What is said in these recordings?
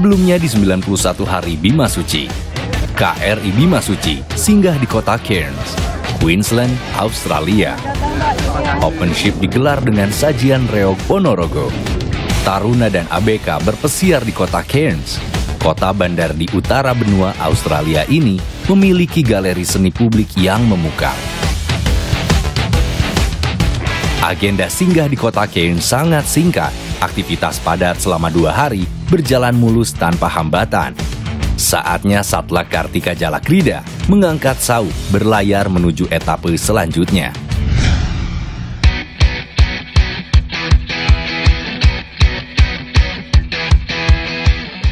Sebelumnya di 91 hari Bima Suci, KRI Bima Suci singgah di kota Cairns, Queensland, Australia. Open ship digelar dengan sajian reog Ponorogo. Taruna dan ABK berpesiar di kota Cairns. Kota bandar di utara benua Australia ini memiliki galeri seni publik yang memukau. Agenda singgah di kota Cairns sangat singkat. Aktivitas padat selama 2 hari berjalan mulus tanpa hambatan. Saatnya Satlak Kartika Jalakrida mengangkat saup berlayar menuju etape selanjutnya.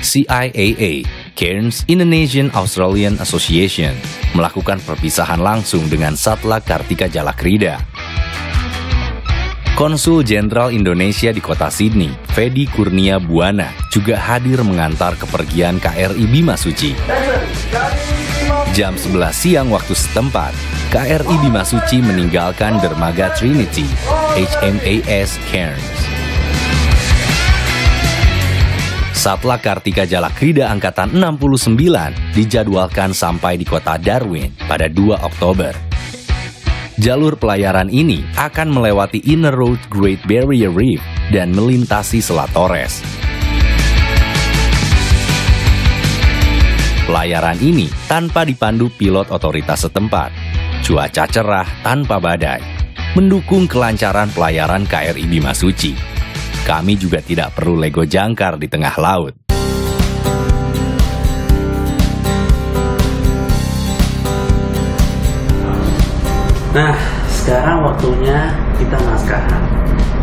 CIAA, Cairns Indonesian Australian Association, melakukan perpisahan langsung dengan Satlak Kartika Jalakrida. Konsul Jenderal Indonesia di kota Sydney, Fedi Kurnia Buana, juga hadir mengantar kepergian KRI Bima Suci. Jam 11 siang waktu setempat, KRI Bima Suci meninggalkan dermaga Trinity, HMAS Cairns. Satlak Kartika Jalakrida Angkatan 69 dijadwalkan sampai di kota Darwin pada 2 Oktober. Jalur pelayaran ini akan melewati Inner Road Great Barrier Reef dan melintasi Selat Torres. Pelayaran ini tanpa dipandu pilot otoritas setempat. Cuaca cerah tanpa badai, mendukung kelancaran pelayaran KRI Bima Suci. Kami juga tidak perlu lego jangkar di tengah laut. Nah, sekarang waktunya kita naskahkan.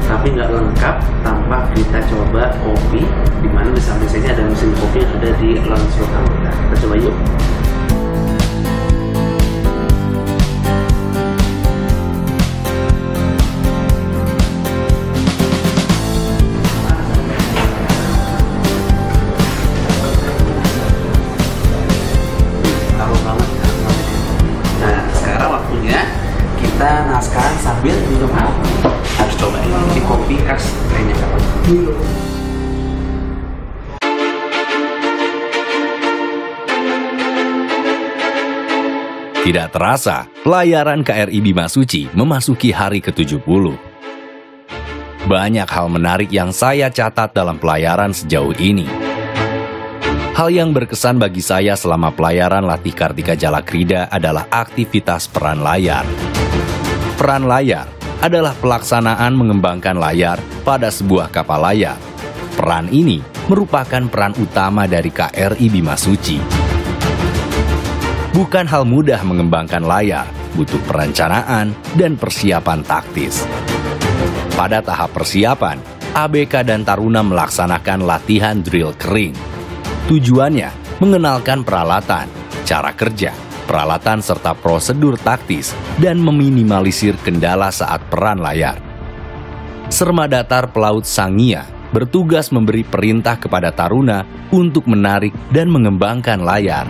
Tapi nggak lengkap tanpa kita coba kopi, di mana di samping sini ada mesin kopi yang ada di lounge lokal kita. Kita coba yuk. Nah, sekarang waktunya kita naskahkan sambil minum. Harus coba ini kopi khas lainnya kapan? Tidak terasa, pelayaran KRI Bima Suci memasuki hari ke-70. Banyak hal menarik yang saya catat dalam pelayaran sejauh ini. Hal yang berkesan bagi saya selama pelayaran latih Kartika Jalakrida adalah aktivitas peran layar. Peran layar adalah pelaksanaan mengembangkan layar pada sebuah kapal layar. Peran ini merupakan peran utama dari KRI Bima Suci. Bukan hal mudah mengembangkan layar, butuh perencanaan dan persiapan taktis. Pada tahap persiapan, ABK dan Taruna melaksanakan latihan drill kering. Tujuannya mengenalkan peralatan, cara kerja, peralatan serta prosedur taktis, dan meminimalisir kendala saat peran layar. Sermadatar Pelaut Sangia bertugas memberi perintah kepada Taruna untuk menarik dan mengembangkan layar.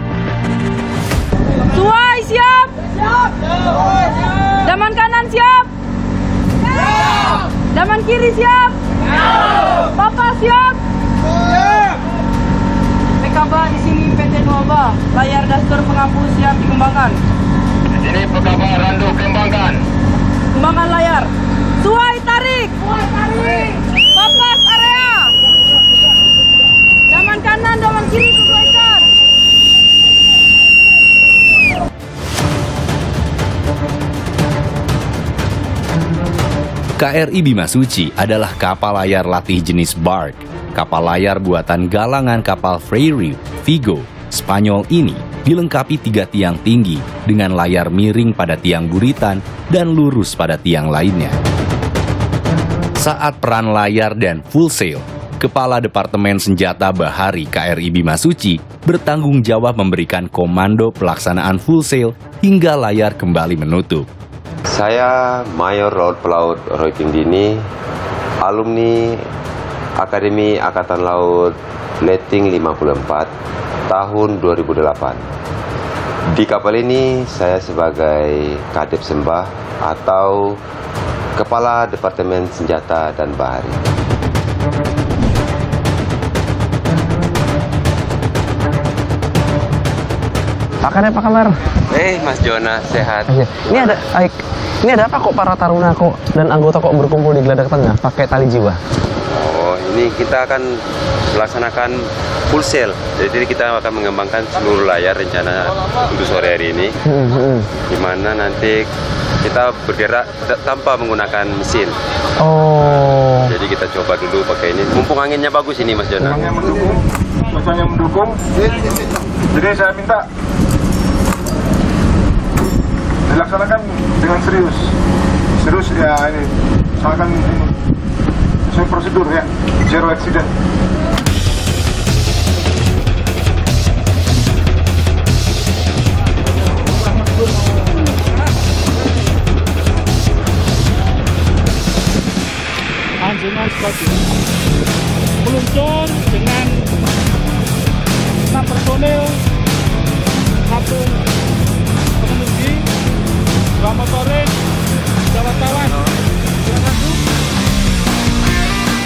Tuai siap! Siap! Daman kanan siap! Siap! Daman kiri siap! Siap! Papa siap! Siap! PKBA di sini PT Nuaba, layar dasar pengampu siap dikembangkan. Ini PKBA Randu kembangkan. Kembangkan layar. Tuai tarik! Tuai tarik! Papas area! Daman kanan, daman kiri sesuaikan. KRI Bima Suci adalah kapal layar latih jenis bark. Kapal layar buatan galangan kapal Freyri Vigo, Spanyol ini dilengkapi 3 tiang tinggi dengan layar miring pada tiang buritan dan lurus pada tiang lainnya. Saat peran layar dan full sail, Kepala Departemen Senjata Bahari KRI Bima Suci bertanggung jawab memberikan komando pelaksanaan full sail hingga layar kembali menutup. Saya Mayor Laut Pelaut Roy Pindini, alumni Akademi Angkatan Laut Leting 54 tahun 2008. Di kapal ini saya sebagai Kadep Sembah atau Kepala Departemen Senjata dan Bahari. Akade apa kabar? Mas Jona, sehat. Ini ada apa kok para taruna kok dan anggota kok berkumpul di Geladak Tengah pakai tali jiwa? Oh, ini kita akan melaksanakan full sail. Jadi kita akan mengembangkan seluruh layar rencana untuk sore hari ini. Di mana nanti kita bergerak tanpa menggunakan mesin. Oh. Jadi kita coba dulu pakai ini. Mumpung anginnya bagus ini Mas Jona. Yang mendukung, cuacanya mendukung. Jadi saya minta dilaksanakan dengan serius. Serius ya ini. Misalkan sesuai prosedur ya. Zero accident. Anjungan sebagai meluncur dengan 6 personil, 1 pengemudi, 2 motoris, 2 wartawan.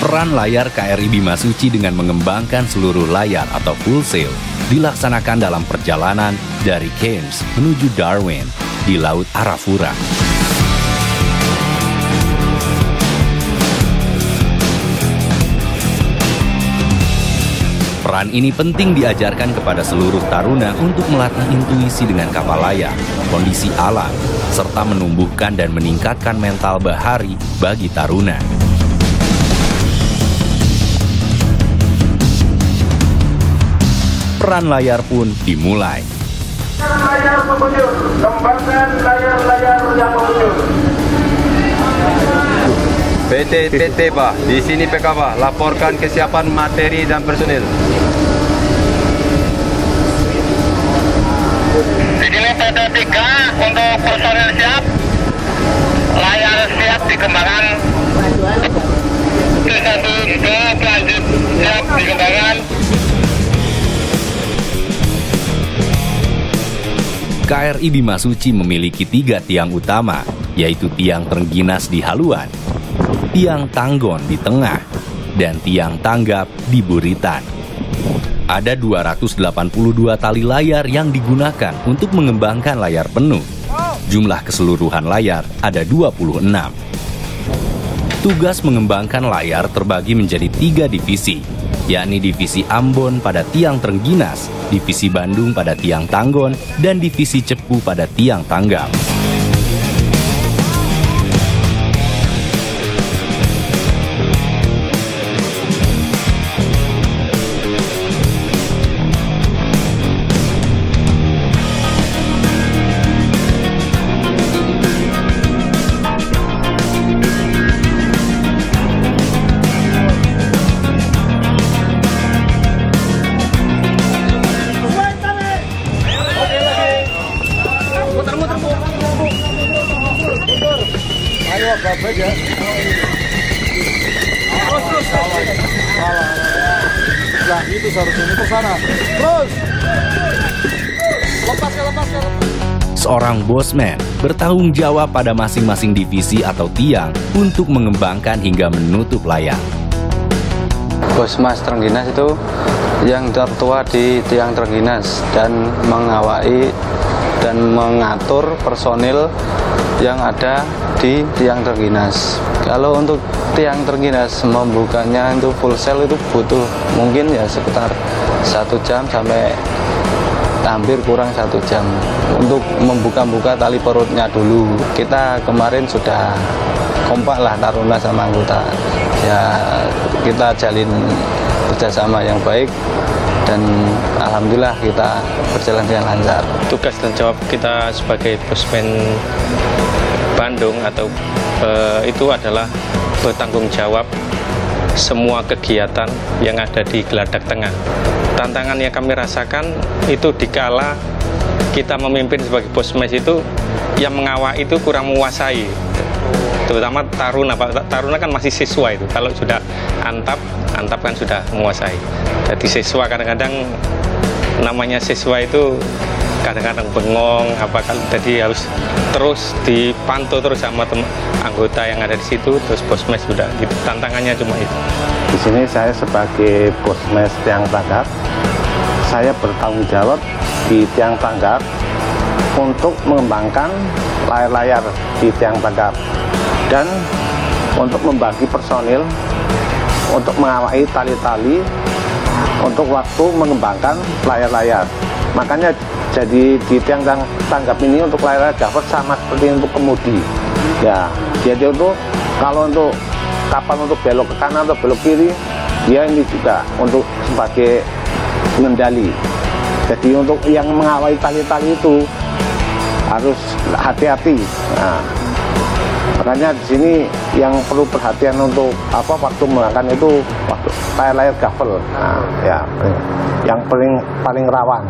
Peran layar KRI Bimasuci dengan mengembangkan seluruh layar atau full sail dilaksanakan dalam perjalanan dari Keynes menuju Darwin di Laut Arafura. Peran ini penting diajarkan kepada seluruh taruna untuk melatih intuisi dengan kapal layar, kondisi alam, serta menumbuhkan dan meningkatkan mental bahari bagi taruna. Peran layar pun dimulai. Layar pengunjur, kembangkan layar-layar yang pengunjur. PT Pak, di sini PK Pak, laporkan kesiapan materi dan personil. Di sini PT 3 untuk personil siap, layar siap dikembangkan. T1 itu lanjut siap dikembangkan. KRI Bimasuci memiliki 3 tiang utama, yaitu tiang Trengginas di haluan, tiang Tanggon di tengah, dan tiang Tanggap di buritan. Ada 282 tali layar yang digunakan untuk mengembangkan layar penuh. Jumlah keseluruhan layar ada 26. Tugas mengembangkan layar terbagi menjadi 3 divisi, yakni divisi Ambon pada tiang Trengginas, divisi Bandung pada tiang Tanggon, dan divisi Cepu pada tiang Tanggap. Nah, itu seharusnya ini ke sana. Terus. Lepas. Seorang bosman bertanggung jawab pada masing-masing divisi atau tiang untuk mengembangkan hingga menutup layar. Bosmas Trengginas itu yang tertua di tiang Trengginas dan mengawai dan mengatur personil yang ada di tiang Trengginas. Kalau untuk tiang Trengginas membukanya itu full sail itu butuh mungkin ya sekitar 1 jam sampai hampir kurang 1 jam untuk membuka tali perutnya dulu. Kita kemarin sudah kompak lah taruna sama anggota. Ya kita jalin kerjasama yang baik dan alhamdulillah kita berjalan dengan lancar. Tugas dan jawab kita sebagai bosman Bandung atau itu adalah bertanggung jawab semua kegiatan yang ada di Geladak Tengah. Tantangan yang kami rasakan itu dikala kita memimpin sebagai bosmes itu yang mengawal itu kurang menguasai, terutama taruna. Taruna kan masih siswa itu, kalau sudah antap kan sudah menguasai. Jadi siswa kadang-kadang namanya siswa itu kadang-kadang bengong jadi harus terus dipantau terus sama anggota yang ada di situ, terus bosmes sudah gitu. Tantangannya cuma itu. Di sini saya sebagai bosmes tiang Tanggap, saya bertanggung jawab di tiang tanggap untuk mengembangkan layar-layar di tiang tanggap dan untuk membagi personil untuk mengawaki tali-tali untuk waktu mengembangkan layar-layar. Makanya jadi di tiang tanggap ini untuk layar gaffer sama seperti untuk kemudi. Ya, jadi untuk kalau untuk kapal untuk belok ke kanan atau belok kiri, dia ini juga untuk sebagai pengendali. Jadi untuk yang mengawali tali-tali itu harus hati-hati. Nah, makanya di sini yang perlu perhatian untuk waktu menggunakan itu waktu layar gaffer. Nah, ya yang paling rawan.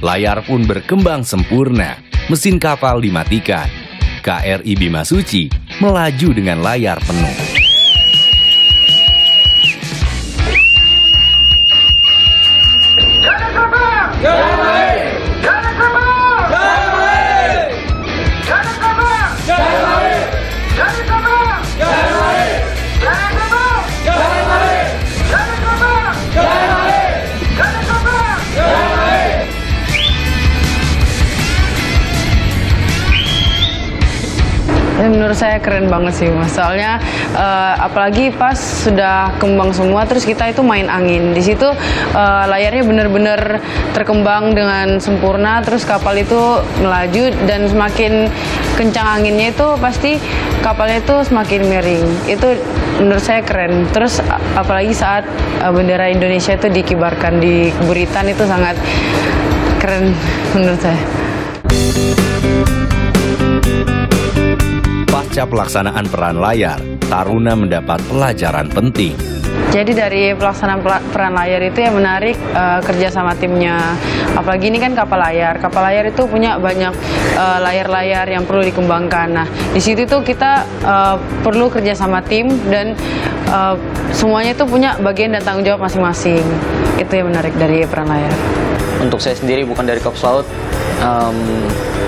Layar pun berkembang sempurna. Mesin kapal dimatikan. KRI Bimasuci melaju dengan layar penuh. Menurut saya keren banget sih Mas, soalnya apalagi pas sudah kembang semua terus kita itu main angin di situ, layarnya bener-bener terkembang dengan sempurna, terus kapal itu melaju dan semakin kencang anginnya itu pasti kapalnya itu semakin miring. Itu menurut saya keren. Terus apalagi saat bendera Indonesia itu dikibarkan di buritan, itu sangat keren menurut saya. Pasca pelaksanaan peran layar, Taruna mendapat pelajaran penting. Jadi dari pelaksanaan peran layar itu yang menarik kerja sama timnya. Apalagi ini kan kapal layar. Kapal layar itu punya banyak layar-layar yang perlu dikembangkan. Nah, di situ tuh kita perlu kerja sama tim dan semuanya itu punya bagian dan tanggung jawab masing-masing. Itu yang menarik dari peran layar. Untuk saya sendiri, bukan dari Korps Laut,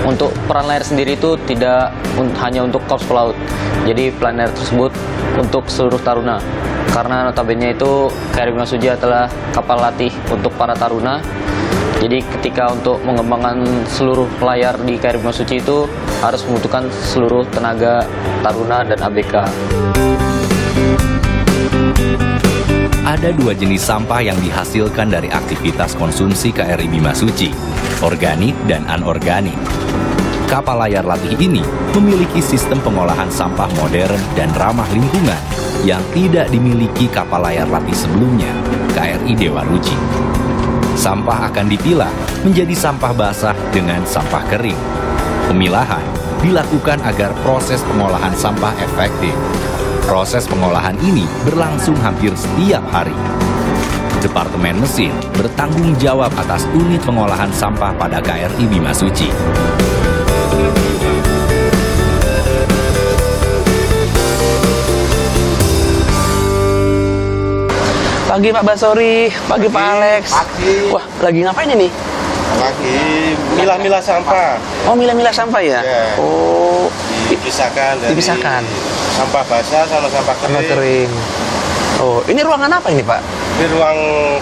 untuk peran layar sendiri itu tidak hanya untuk Korps Pelaut. Jadi peran layar tersebut untuk seluruh Taruna. Karena notabene itu KRI Bimasuci adalah kapal latih untuk para Taruna. Jadi ketika untuk mengembangkan seluruh layar di KRI Bimasuci itu harus membutuhkan seluruh tenaga Taruna dan ABK. Ada dua jenis sampah yang dihasilkan dari aktivitas konsumsi KRI Bimasuci, organik dan anorganik. Kapal layar latih ini memiliki sistem pengolahan sampah modern dan ramah lingkungan yang tidak dimiliki kapal layar latih sebelumnya, KRI Dewa Ruci. Sampah akan dipilah menjadi sampah basah dengan sampah kering. Pemilahan dilakukan agar proses pengolahan sampah efektif. Proses pengolahan ini berlangsung hampir setiap hari. Departemen Mesin bertanggung jawab atas unit pengolahan sampah pada KRI Bimasuci. Pagi Pak Basori, pagi Pak Alex. Pagi. Wah, lagi ngapain ini? Lagi milah-milah sampah. Oh, milah-milah sampah ya? Ya. Oh, dipisahkan dari sampah basah sama sampah kering. Sampah kering. Oh, ini ruangan apa ini Pak? Ini ruang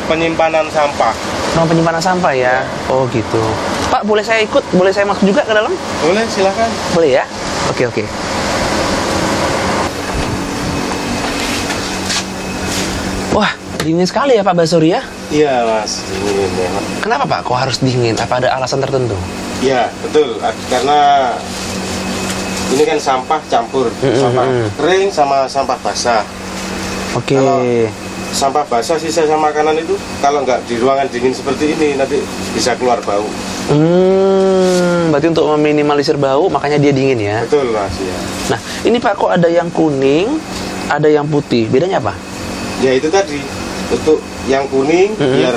penyimpanan sampah. Ruang penyimpanan sampah ya? Oh gitu. Pak, boleh saya ikut? Boleh saya masuk juga ke dalam? Boleh, silakan. Boleh ya? Oke, oke. Wah, dingin sekali ya Pak Basori ya? Iya Mas, dingin ya. Kenapa Pak? Kok harus dingin? Apa ada alasan tertentu? Iya, betul. Karena ini kan sampah campur, sampah kering sama sampah basah. Oke. Kalau sampah basah sisa sama makanan itu kalau nggak di ruangan dingin seperti ini nanti bisa keluar bau. Berarti untuk meminimalisir bau makanya dia dingin ya? Betul Mas ya. Nah, ini Pak kok ada yang kuning, ada yang putih. Bedanya apa? Ya itu tadi, untuk yang kuning biar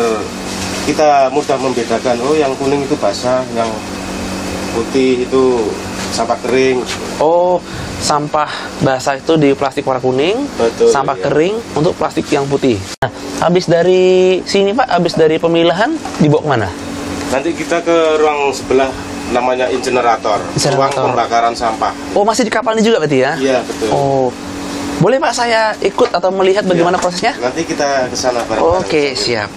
kita mudah membedakan. Oh, yang kuning itu basah, yang putih itu sampah kering. Oh, sampah basah itu di plastik warna kuning, betul, sampah kering untuk plastik yang putih. Nah, habis dari sini Pak, habis dari pemilahan dibawa kemana? Nanti kita ke ruang sebelah, namanya incinerator, ruang pembakaran sampah. Oh, masih di kapal ini juga berarti ya? Iya, betul. Oh, boleh Pak saya ikut atau melihat bagaimana prosesnya? Nanti kita ke sana bareng-bareng. Oke, siap.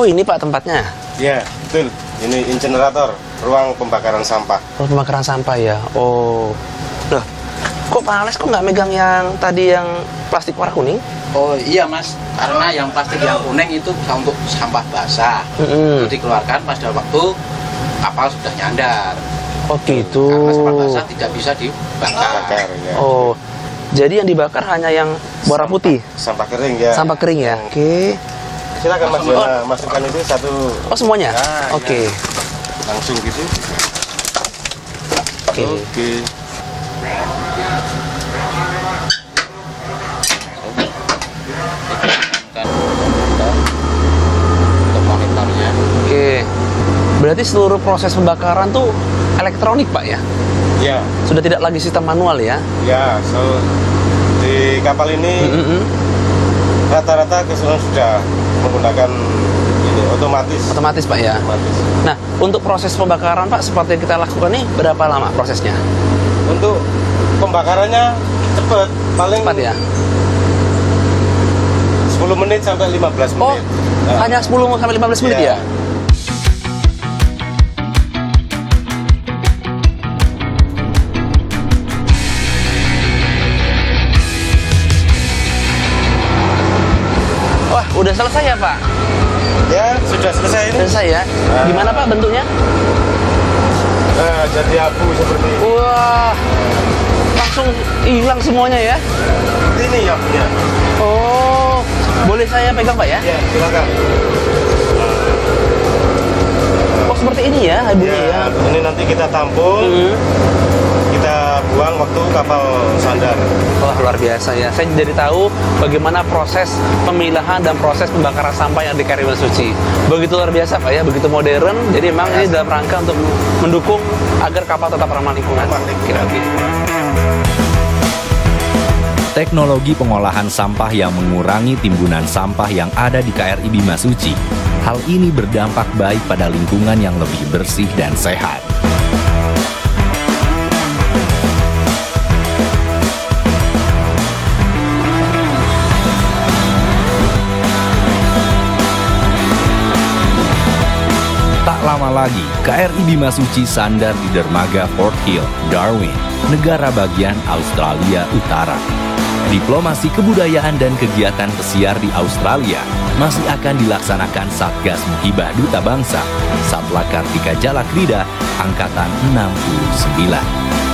ini Pak tempatnya? Ya, betul. Ini incinerator, ruang pembakaran sampah. Oh, pembakaran sampah ya. Oh. Loh, kok Pak Alex kok nggak megang yang tadi yang plastik warna kuning? Oh iya Mas, karena yang plastik yang kuning itu untuk sampah basah. Itu dikeluarkan pada waktu kapal sudah nyandar. Oh gitu. Karena sampah basah tidak bisa dibakar. Ya. Oh, jadi yang dibakar hanya yang warna putih? Sampah kering ya. Sampah kering ya. Oke. Silakan Mas Yona, masukkan itu satu. Oh semuanya? Nah, oke. Ya. Langsung gitu. Oke. Untuk monitornya. Oke. Berarti seluruh proses pembakaran tuh elektronik Pak ya? Ya. Sudah tidak lagi sistem manual ya? Ya, di kapal ini rata-rata keseluruhan sudah menggunakan ini otomatis. Otomatis Pak ya? Otomatis. Nah, untuk proses pembakaran Pak, seperti yang kita lakukan ini berapa lama prosesnya? Untuk pembakarannya cepat, paling cepat ya? 10 menit sampai 15 menit. Oh, hanya 10 sampai 15 menit ya? Wah, udah selesai ya Pak? Ya, sudah selesai ini. Selesai ya? Gimana Pak bentuknya? Jadi abu seperti ini. Wah, langsung hilang semuanya ya? Ini abunya. Oh, boleh saya pegang Pak ya? Ya, silakan. Oh, seperti ini ya abunya ya? Ini nanti kita tampung, kita buang waktu kapal sandar. Wah, luar biasa ya. Saya jadi tahu bagaimana proses pemilahan dan proses pembakaran sampah yang di Kri Bimasuci. Begitu luar biasa Pak ya, begitu modern. Jadi memang ini dalam rangka untuk mendukung agar kapal tetap ramah lingkungan. Teknologi pengolahan sampah yang mengurangi timbunan sampah yang ada di KRI Bimasuci. Hal ini berdampak baik pada lingkungan yang lebih bersih dan sehat. Tak lama lagi, KRI Bimasuci sandar di dermaga Fort Hill, Darwin, negara bagian Australia Utara. Diplomasi kebudayaan dan kegiatan pesiar di Australia masih akan dilaksanakan Satgas Muhibah Duta Bangsa, Satla Kartika Jalakrida, Angkatan 69.